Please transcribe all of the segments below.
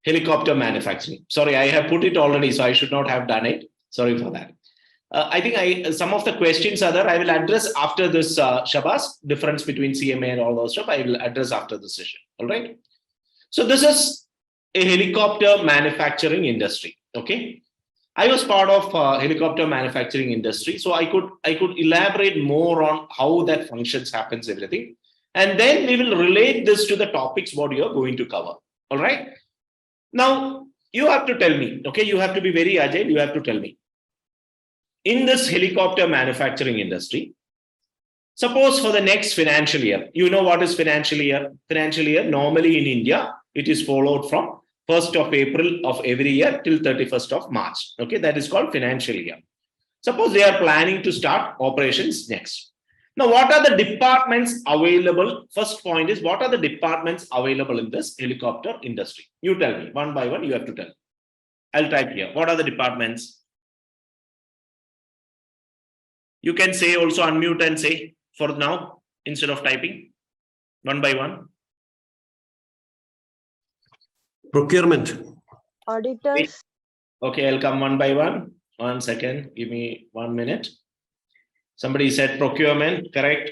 Helicopter manufacturing. Sorry, I have put it already, so I should not have done it. Sorry for that. I think some of the questions are there. I will address after this, Shabazz, difference between CMA and all those stuff. I will address after the session. All right. So this is a helicopter manufacturing industry. Okay. I was part of helicopter manufacturing industry, so I could elaborate more on how that functions, happens, everything, and then we will relate this to the topics what you are going to cover. All right. Now you have to tell me. Okay, you have to be very agile. You have to tell me. In this helicopter manufacturing industry, suppose for the next financial year, you know what is financial year? Financial year normally in India, it is followed from 1st of April of every year till 31st of March. Okay, that is called financial year. Suppose they are planning to start operations next. Now, what are the departments available? First point is, what are the departments available in this helicopter industry? You tell me one by one, you have to tell. I'll type here. What are the departments? You can say also unmute and say for now instead of typing one by one. Procurement. Auditors. Okay, I'll come one by one. 1 second. Give me 1 minute. Somebody said procurement, correct?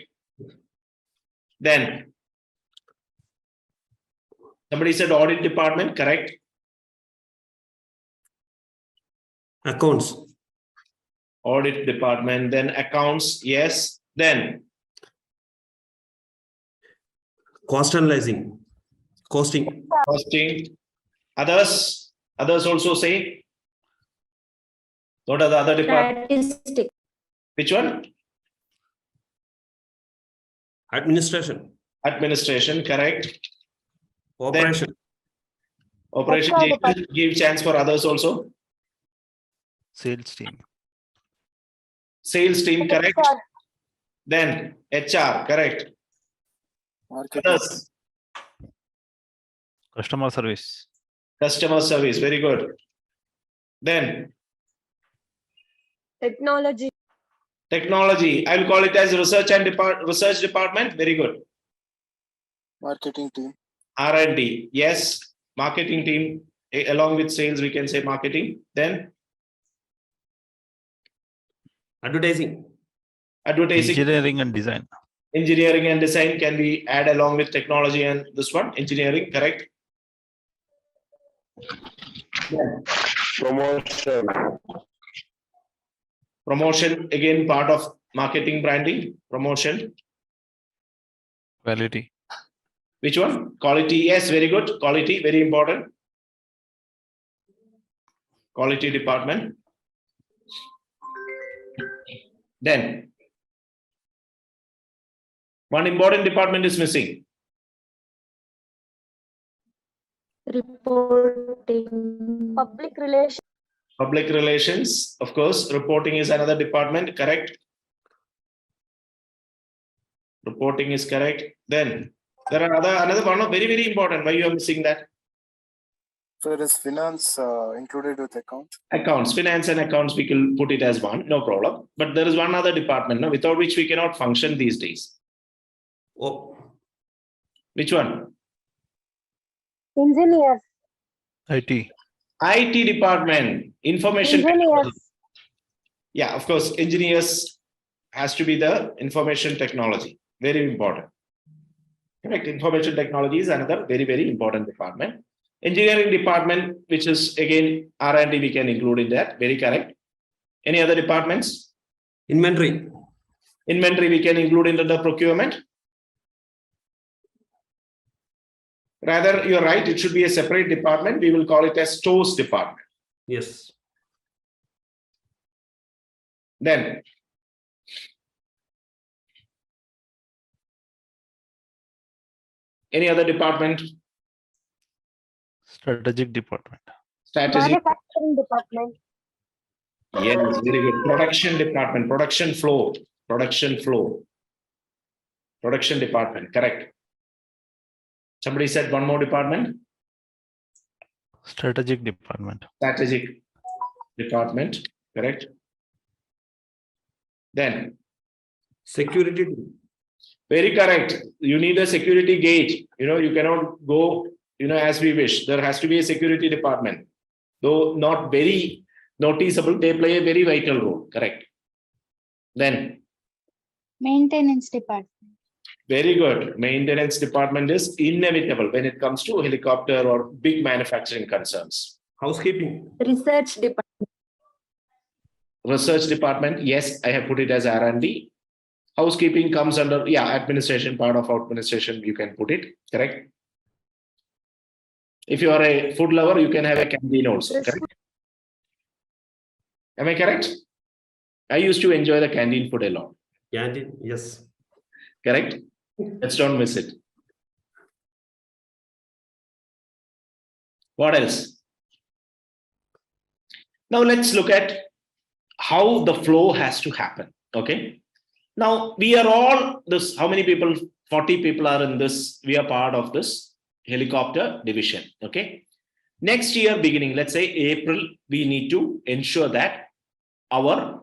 Then somebody said audit department, correct? Accounts. Audit department, then accounts, yes. Then Cost analyzing. Costing. costing. Others also say. What are the other departments? Statistics. Which one? Administration. Administration, correct. Operation. Operation, give chance for others also. Sales team. Sales team, correct. Then HR, correct. Others. Customer service. Customer service, very good. Then Technology. technology, I will call it as research and research department, very good. Marketing team. R&D, yes. Marketing team, along with sales, we can say marketing. Then Advertising. advertising. Engineering and design. Engineering and design can be add along with technology and this one, engineering, correct? Yeah. Promotion. Promotion, again, part of marketing, branding, promotion. Quality. Which one? Quality, yes, very good. Quality, very important. Quality department. Then one important department is missing. Reporting. Public relations. Public relations, of course. Reporting is another department, correct? Reporting is correct. Then there are another one of very, very important. Why you are missing that? So it is finance included with accounts? Accounts, finance and accounts, we can put it as one, no problem. But there is one other department, no, without which we cannot function these days. Oh, Which one? Engineers. IT. IT department, information technology. Engineers. Yeah, of course, engineers has to be the information technology. Very important. Correct. Information technology is another very, very important department. Engineering department, which is again R&D, we can include in that. Very correct. Any other departments? inventory. Inventory we can include into the procurement. Rather, you're right, it should be a separate department. We will call it as stores department. Yes. Then any other department? Strategic department. Strategy. Manufacturing department. Yes, very good. Production department, production flow, production department, correct. Somebody said one more department. Strategic department. Strategic department, correct. Then Security. very correct. You need a security gauge. You know, you cannot go as we wish. There has to be a security department, though not very noticeable. They play a very vital role. Correct. Then, Maintenance department. very good. Maintenance department is inevitable when it comes to helicopter or big manufacturing concerns. Housekeeping. Research department. Research department, yes, I have put it as R&D. Housekeeping comes under, administration, part of administration, you can put it, correct? If you are a food lover, you can have a canteen also, correct? Am I correct? I used to enjoy the canteen food a lot, Canteen. Yes. correct? Let's don't miss it. What else? Now let's look at how the flow has to happen, okay? Now we are all this, how many people? 40 people are in this, we are part of this helicopter division, okay? Next year beginning, let's say April, we need to ensure that our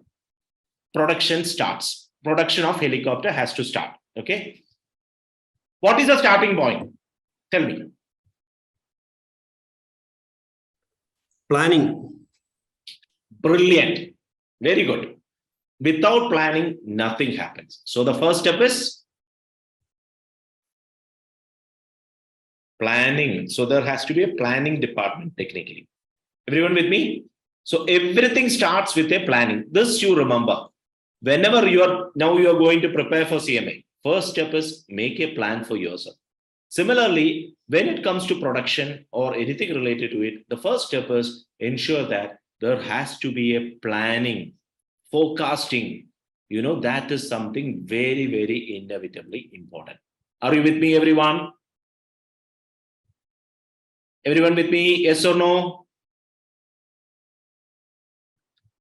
production starts. Production of helicopter has to start, okay? What is the starting point? Tell me. Planning. Brilliant. Very good. Without planning, nothing happens. So the first step is planning. So there has to be a planning department technically. Everyone with me? So everything starts with a planning. This you remember. Whenever you are going to prepare for CMA, first step is make a plan for yourself. Similarly, when it comes to production or anything related to it, the first step is ensure that there has to be a planning, forecasting. That is something very, very inevitably important. Are you with me, everyone? Everyone with me? Yes or no?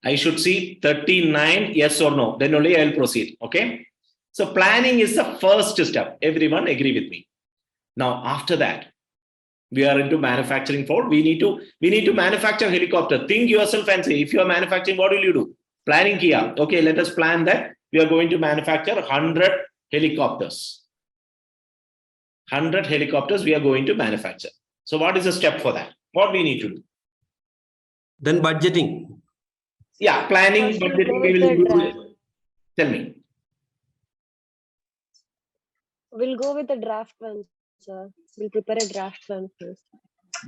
I should see 39 yes or no. Then only I'll proceed. Okay. So planning is the first step. Everyone agree with me. Now, after that, we are into manufacturing for. We need to manufacture helicopter. Think yourself and say, if you are manufacturing, what will you do? Planning kia. Okay, let us plan that we are going to manufacture 100 helicopters. 100 helicopters we are going to manufacture. So what is the step for that? What we need to do? Then budgeting. Yeah, planning, First, we'll budgeting, go we with will the do draft. it. Tell me. We'll go with the draft one, sir. We'll prepare a draft one first.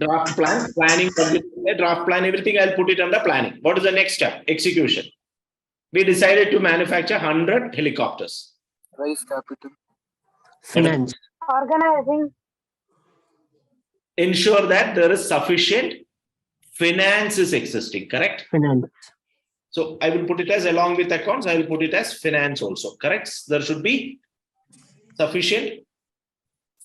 Draft plan, planning, budgeting, draft plan, everything I'll put it under planning. What is the next step? Execution. We decided to manufacture 100 helicopters. Raise capital. Finance. Organizing. Ensure that there is sufficient finance is existing, correct? Finance. So I will put it as along with accounts, I will put it as finance also, correct? There should be sufficient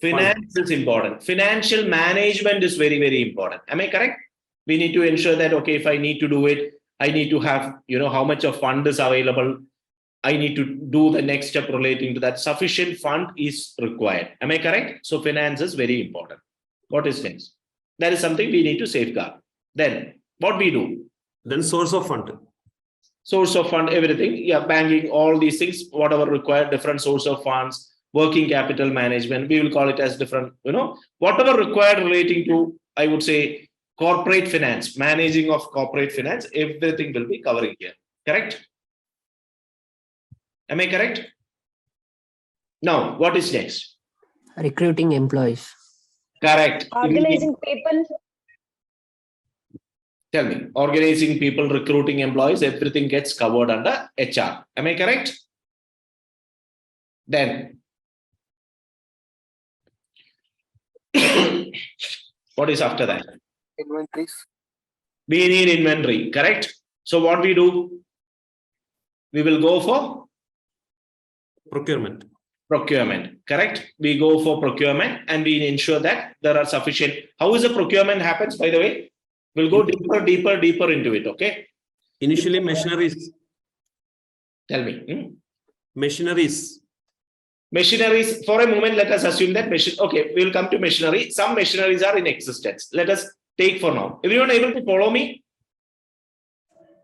finance is important. Financial management is very, very important. Am I correct? We need to ensure that, okay, if I need to do it, I need to have, how much of fund is available. I need to do the next step relating to that. Sufficient fund is required. Am I correct? So finance is very important. What is next? That is something we need to safeguard. Then what we do? Then source of fund. Source of fund, everything. Yeah, banking, all these things, whatever required, different source of funds, working capital management. We will call it as different, whatever required relating to, I would say, corporate finance, managing of corporate finance, everything will be covering here. Correct? Am I correct? Now, what is next? Recruiting employees. Correct. Organizing people. Tell me, organizing people, recruiting employees, everything gets covered under HR. Am I correct? Then, what is after that? Inventories. We need inventory, correct? So what we do? We will go for Procurement. procurement, correct? We go for procurement and we ensure that there are sufficient. How is the procurement happens, by the way? We'll go deeper into it, okay? Initially, machineries. Tell me. Machineries. Machineries, for a moment, let us assume that okay, we'll come to machinery. Some machineries are in existence. Let us take for now. Everyone able to follow me?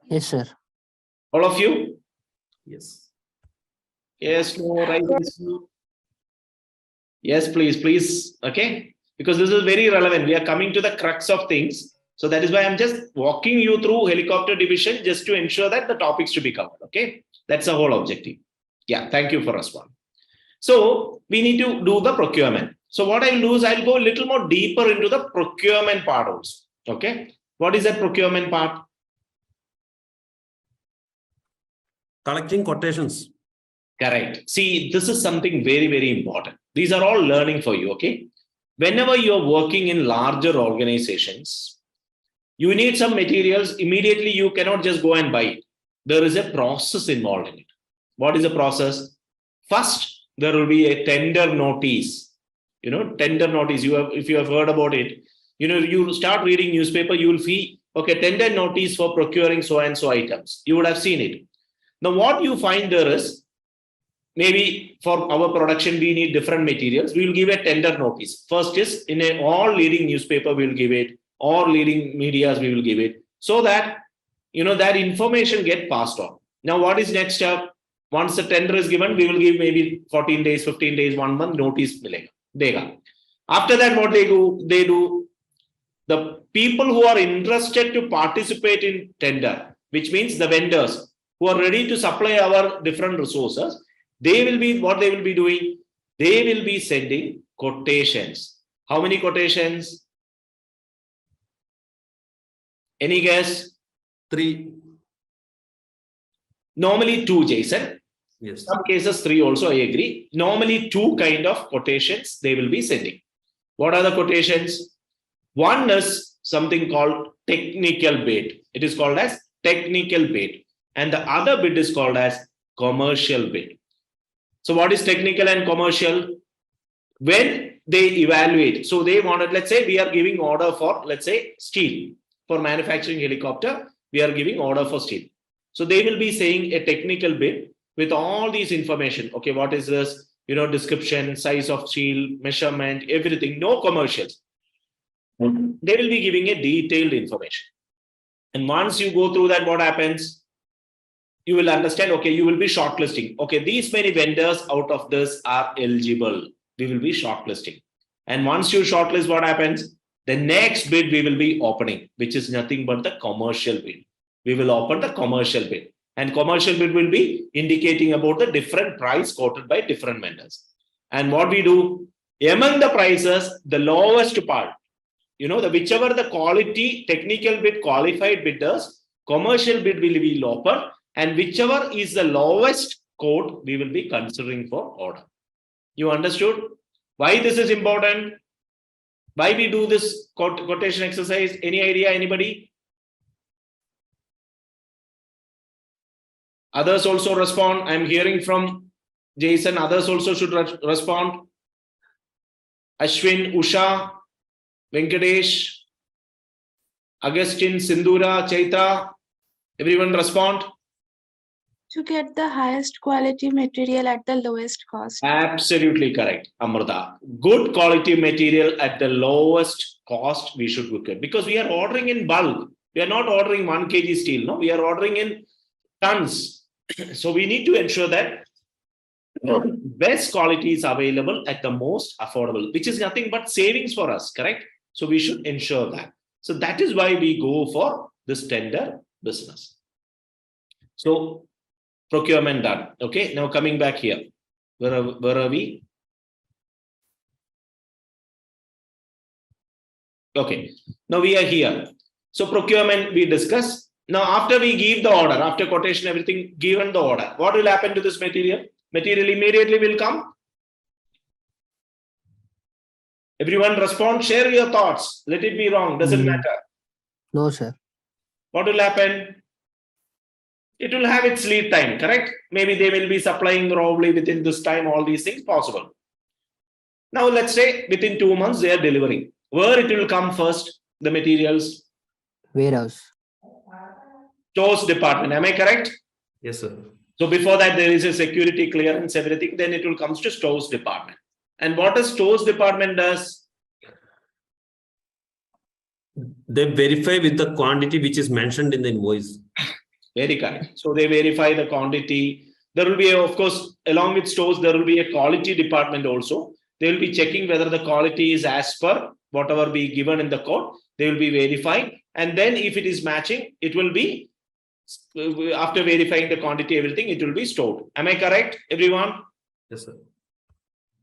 Yes, sir. All of you? Yes. Yes, no, right? Yes, please. Okay. because this is very relevant. We are coming to the crux of things. So that is why I'm just walking you through helicopter division just to ensure that the topics to be covered. Okay, that's the whole objective. Yeah, thank you for responding. So we need to do the procurement. So what I'll do is I'll go a little more deeper into the procurement part also. Okay, what is that procurement part? Collecting quotations. Correct. See, this is something very, very important. These are all learning for you. Okay, whenever you're working in larger organizations, you need some materials. Immediately, you cannot just go and buy it. There is a process involved in it. What is the process? First, there will be a tender notice. Tender notice. If you have heard about it, you start reading newspaper, you will see, okay, tender notice for procuring so and so items. You would have seen it. Now, what you find there is, maybe for our production, we need different materials. We will give a tender notice. First is in all leading newspaper, we will give it. All leading medias, we will give it. So that, that information get passed on. Now, what is next step? Once the tender is given, we will give maybe 14 days, 15 days, 1 month notice. After that, what they do, the people who are interested to participate in tender, which means the vendors who are ready to supply our different resources, what they will be doing? They will be sending quotations. How many quotations? Any guess? 3. Normally 2, Jason. Yes. Some cases 3 also, I agree. Normally 2 kind of quotations they will be sending. What are the quotations? One is something called technical bid. It is called as technical bid. And the other bid is called as commercial bid. So what is technical and commercial? When they evaluate, so they wanted, let's say we are giving order for, let's say, steel. For manufacturing helicopter, we are giving order for steel. So they will be saying a technical bid with all these information. Okay, what is this? Description, size of steel, measurement, everything, no commercials. They will be giving a detailed information. And once you go through that, what happens? You will understand, okay, you will be shortlisting. Okay, these many vendors out of this are eligible. We will be shortlisting. And once you shortlist, what happens? The next bid we will be opening, which is nothing but the commercial bid. We will open the commercial bid. And commercial bid will be indicating about the different price quoted by different vendors. And what we do, among the prices, the lowest part, whichever the quality, technical bid, qualified bidders, commercial bid will be lower. And whichever is the lowest quote, we will be considering for order. You understood? Why this is important? Why we do this quotation exercise? Any idea, anybody? Others also respond. I'm hearing from Jason. Others also should respond. Ashwin, Usha, Venkatesh, Agustin, Sindhura, Chaitra. Everyone respond. To get the highest quality material at the lowest cost. Absolutely correct, Amrita. Good quality material at the lowest cost we should look at, because we are ordering in bulk. We are not ordering 1 kg steel. No, we are ordering in tons. So we need to ensure that best quality is available at the most affordable, which is nothing but savings for us, correct? So we should ensure that. So that is why we go for this tender business. So procurement done. Okay, now coming back here. Where are we? Okay, now we are here. So procurement we discussed. Now after we give the order, after quotation, everything given the order, what will happen to this material? Material immediately will come. Everyone respond, share your thoughts. Let it be wrong, doesn't matter. No, sir. What will happen? It will have its lead time, correct? Maybe they will be supplying probably within this time, all these things possible. Now let's say within 2 months they are delivering. Where it will come first, the materials? Warehouse. Stores department, am I correct? Yes, sir. So before that there is a security clearance, everything, then it will come to stores department. And what a stores department does? They verify with the quantity which is mentioned in the invoice. Very correct. So they verify the quantity. There will be, of course, along with stores, there will be a quality department also. They will be checking whether the quality is as per whatever be given in the code. They will be verifying. And then if it is matching, it will be, after verifying the quantity, everything, it will be stored. Am I correct, everyone? Yes, sir.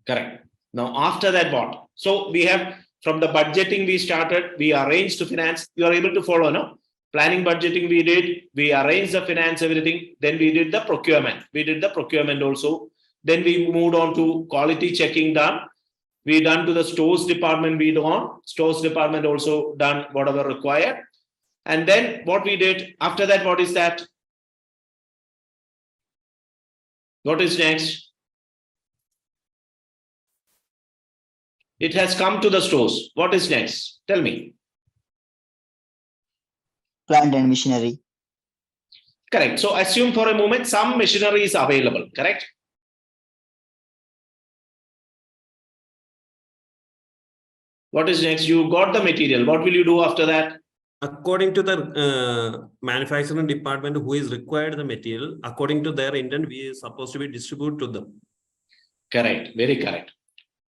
Correct. Now, after that, what? So we have, from the budgeting we started, we arranged to finance. You are able to follow, no? Planning, budgeting we did. We arranged the finance, everything. Then we did the procurement. We did the procurement also. Then we moved on to quality checking done. We done to the stores department, we done. Stores department also done whatever required. And then what we did after that, what is that? What is next? It has come to the stores. What is next? Tell me. Plant and machinery. Correct. So assume for a moment some machinery is available. Correct. What is next? You got the material. What will you do after that? According to the manufacturing department who is required the material, according to their intent, we are supposed to be distributed to them. Correct. Very correct.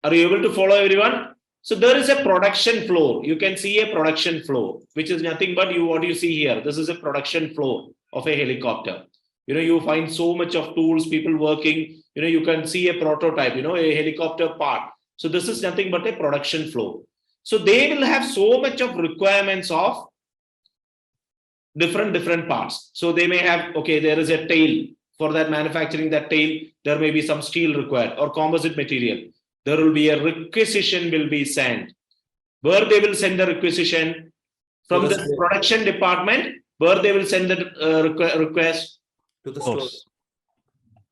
Are you able to follow, everyone? So there is a production floor. You can see a production floor, which is nothing but what you see here. This is a production floor of a helicopter. You find so much of tools, people working. You can see a prototype, a helicopter part. So this is nothing but a production floor. So they will have so much of requirements of different parts. So they may have, okay, there is a tail. For that manufacturing that tail, there may be some steel required or composite material. There will be a requisition will be sent. Where they will send the requisition? From the production department, where they will send the request? To the Stores. stores.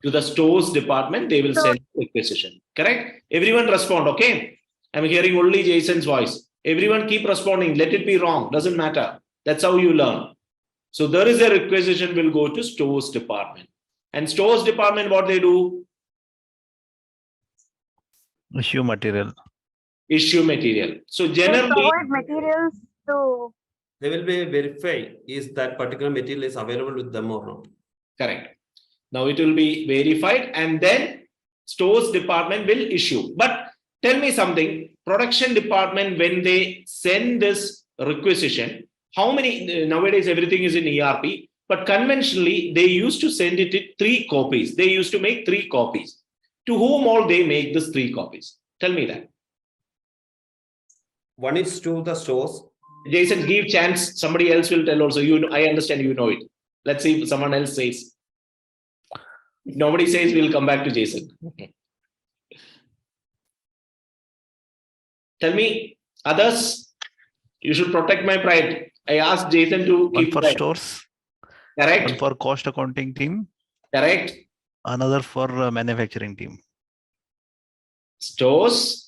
To the stores department, they will send the requisition. Correct? Everyone respond, okay? I'm hearing only Jason's voice. Everyone keep responding. Let it be wrong. Doesn't matter. That's how you learn. So there is a requisition will go to stores department. And stores department, what they do? Issue material. Issue material. So generally, provide materials to. They will be verify is that particular material is available with them or not. correct. Now it will be verified and then stores department will issue. But tell me something, production department, when they send this requisition, how many, nowadays everything is in ERP, but conventionally they used to send it in 3 copies. They used to make 3 copies. To whom all they make this 3 copies? Tell me that. One is to the stores. Jason, give chance. Somebody else will tell also. I understand you know it. Let's see if someone else says. If nobody says, we'll come back to Jason. Tell me, others, you should protect my pride. I asked Jason to One keep for pride. stores, Correct? one for cost accounting team, Correct. another for manufacturing team. Stores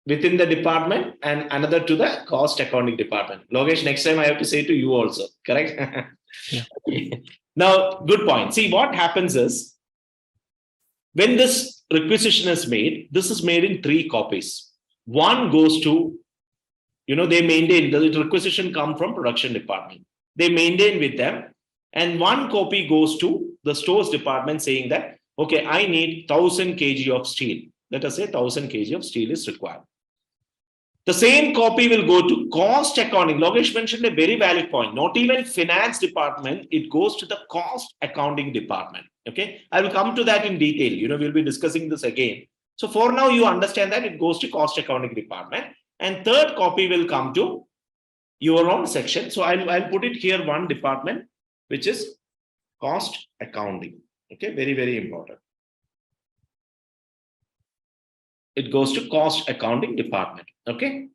within the department and another to the cost accounting department. Logesh, next time I have to say to you also. Correct? Yeah. Now, good point. See, what happens is, when this requisition is made, this is made in 3 copies. One goes to, they maintain, the requisition come from production department. They maintain with them. And 1 copy goes to the stores department saying that, okay, I need 1000 kg of steel. Let us say 1000 kg of steel is required. The same copy will go to cost accounting. Logesh mentioned a very valid point. Not even finance department, it goes to the cost accounting department. Okay, I will come to that in detail. We'll be discussing this again. So for now, you understand that it goes to cost accounting department. And 3rd copy will come to your own section. So I'll put it here, 1 department, which is cost accounting. Okay, very, very important. It goes to cost accounting department. Okay,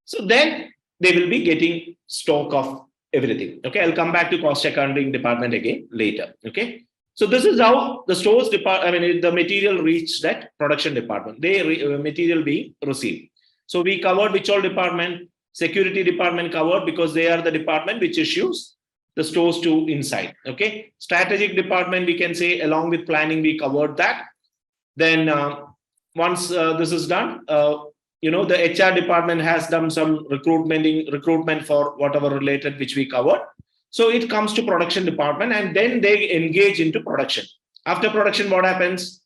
so then they will be getting stock of everything. Okay, I'll come back to cost accounting department again later. Okay, so this is how the stores department, the material reached that production department. Material being received. So we covered which all department? Security department covered, because they are the department which issues the stores to inside. Okay, strategic department, we can say along with planning, we covered that. Then once this is done, the HR department has done some recruitment for whatever related which we covered. So it comes to production department and then they engage into production. After production, what happens?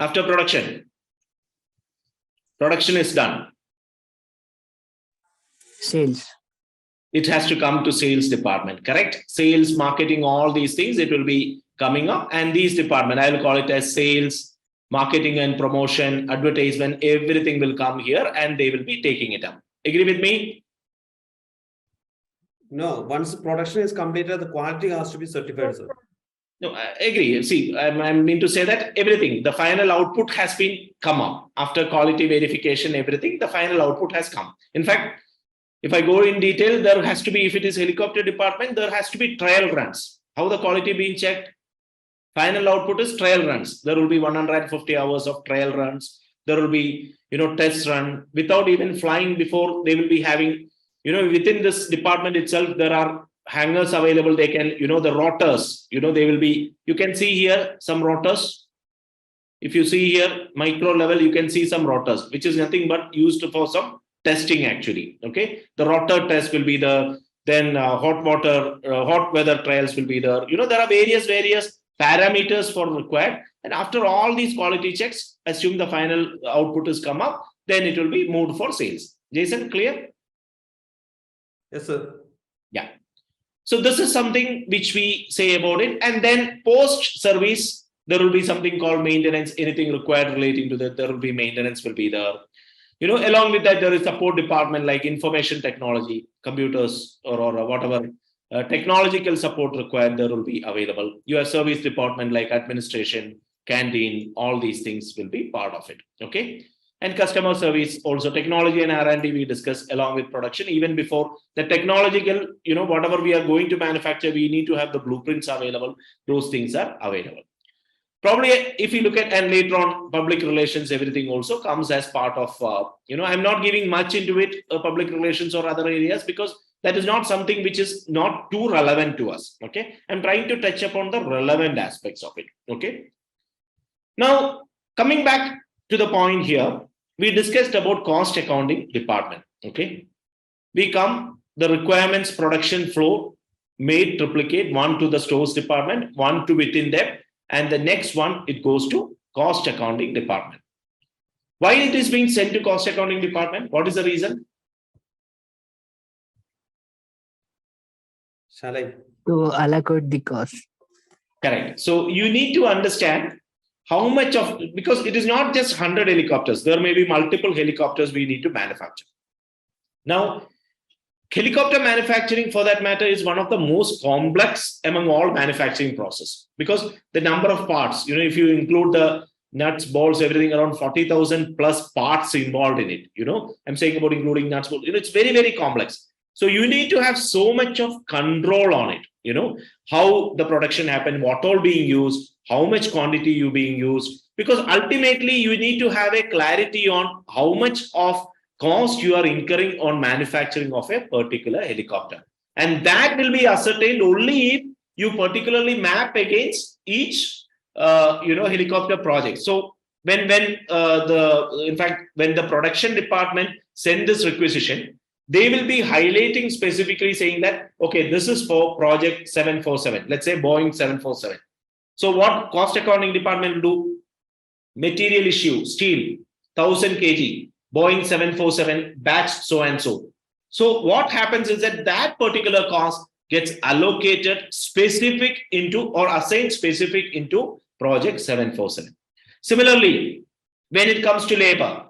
After production. Production is done. Sales. It has to come to sales department, correct? Sales, marketing, all these things, it will be coming up. And these department, I will call it as sales, marketing and promotion, advertisement, everything will come here and they will be taking it up. Agree with me? No, once the production is completed, the quality has to be certified, sir. No, I agree. See, I mean to say that everything, the final output has been come up after quality verification, everything, the final output has come. In fact, if I go in detail, there has to be, if it is helicopter department, there has to be trial runs. How the quality being checked? Final output is trial runs. There will be 150 hours of trial runs. There will be, test run without even flying before. They will be having, within this department itself, there are hangars available. They can, the rotors, they will be, you can see here some rotors. If you see here, micro level, you can see some rotors, which is nothing but used for some testing actually. Okay. The rotor test will be the, then hot weather trials will be there. There are various parameters for required. And after all these quality checks, assume the final output is come up, then it will be moved for sales. Jason, clear? Yes, sir. Yeah. So this is something which we say about it. And then post service, there will be something called maintenance, anything required relating to that, there will be maintenance will be there. Along with that, there is support department like information technology, computers or whatever technological support required, there will be available. Your service department like administration, canteen, all these things will be part of it. Okay. And customer service, also technology and R&D we discuss along with production. Even before the technological, whatever we are going to manufacture, we need to have the blueprints available. Those things are available. Probably if you look at, and later on public relations, everything also comes as part of, I'm not giving much into it, public relations or other areas, because that is not something which is not too relevant to us. Okay. I'm trying to touch upon the relevant aspects of it. Okay. Now, coming back to the point here, we discussed about cost accounting department. Okay. We come the requirements production flow made triplicate, one to the stores department, one to within them. And the next one, it goes to cost accounting department. Why it is being sent to cost accounting department? What is the reason? Shall I? To allocate the cost. Correct. So you need to understand how much of, because it is not just 100 helicopters. There may be multiple helicopters we need to manufacture. Now, helicopter manufacturing, for that matter, is one of the most complex among all manufacturing process, because the number of parts, if you include the nuts, bolts, everything, around 40,000 plus parts involved in it. I'm saying about including nuts, bolts. It's very, very complex. So you need to have so much of control on it. How the production happened, what all being used, how much quantity you being used, because ultimately you need to have a clarity on how much of cost you are incurring on manufacturing of a particular helicopter. And that will be ascertained only if you particularly map against each, helicopter project. So when the production department send this requisition, they will be highlighting specifically saying that, okay, this is for project 747, let's say Boeing 747. So what cost accounting department will do? Material issue, steel, 1000 kg, Boeing 747 batch so and so. So what happens is that particular cost gets allocated specific into or assigned specific into project 747. Similarly, when it comes to labor,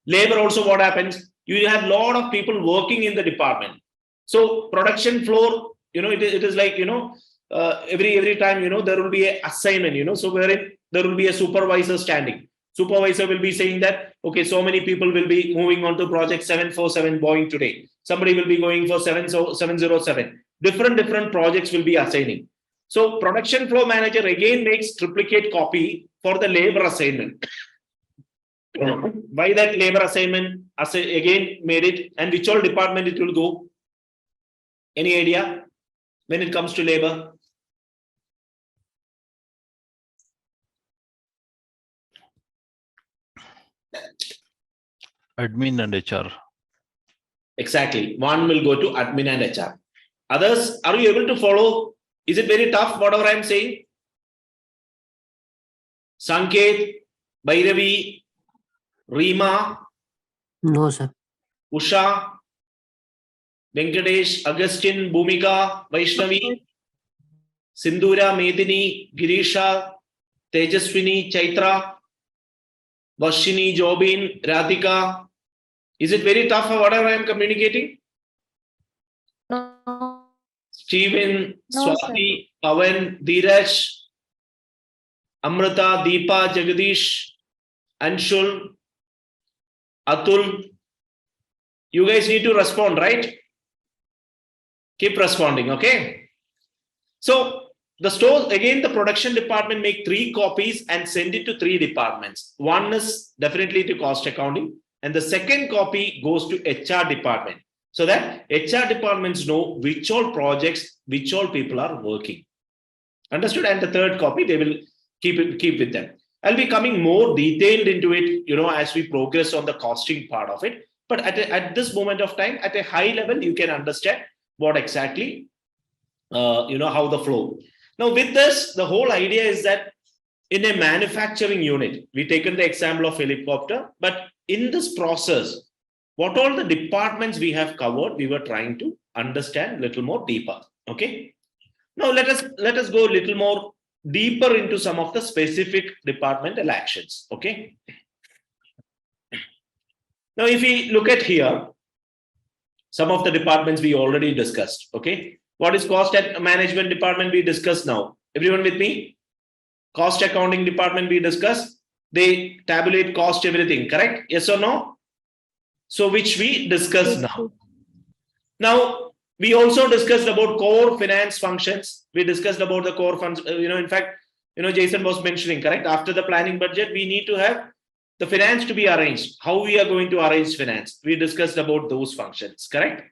labor also what happens? You have a lot of people working in the department. So production floor, it is like, every time, there will be an assignment, so wherein there will be a supervisor standing. Supervisor will be saying that, okay, so many people will be moving on to project 747 Boeing today. Somebody will be going for 707. Different projects will be assigning. So production flow manager again makes triplicate copy for the labor assignment. Why that labor assignment again made it, and which all department it will go? Any idea when it comes to labor? Admin and HR. Exactly. One will go to admin and HR. Others, are you able to follow? Is it very tough, whatever I'm saying? Sanket, Bhairavi, Rima, No, sir. Usha, Venkatesh, Agustin, Bhumika, Vaishnavi, Sindhura, Medini, Girisha, Tejaswini, Chaitra, Vashini, Jobin, Radhika. Is it very tough for whatever I am communicating? No. Stephen, No, Swati, Pawan, Dheeraj, Amrita, Deepa, Jagadish, Anshul, Atul. You guys need to respond, right? Keep responding, okay? So the store, again, the production department make 3 copies and send it to 3 departments. One is definitely to cost accounting, and the second copy goes to HR department, so that HR departments know which all projects, which all people are working. Understood? And the third copy, they will keep with them. I'll be coming more detailed into it, as we progress on the costing part of it. But at this moment of time, at a high level, you can understand what exactly, how the flow. Now, with this, the whole idea is that in a manufacturing unit, we've taken the example of helicopter, but in this process, what all the departments we have covered, we were trying to understand a little more deeper. Okay. Now, let us go a little more deeper into some of the specific departmental actions. Okay. Now, if we look at here, some of the departments we already discussed. Okay. What is cost management department we discussed now? Everyone with me? Cost accounting department we discussed. They tabulate cost, everything, correct? Yes or no? So which we discussed now. Now, we also discussed about core finance functions. We discussed about the core funds. In fact, Jason was mentioning, correct? After the planning budget, we need to have the finance to be arranged. How we are going to arrange finance. We discussed about those functions, correct?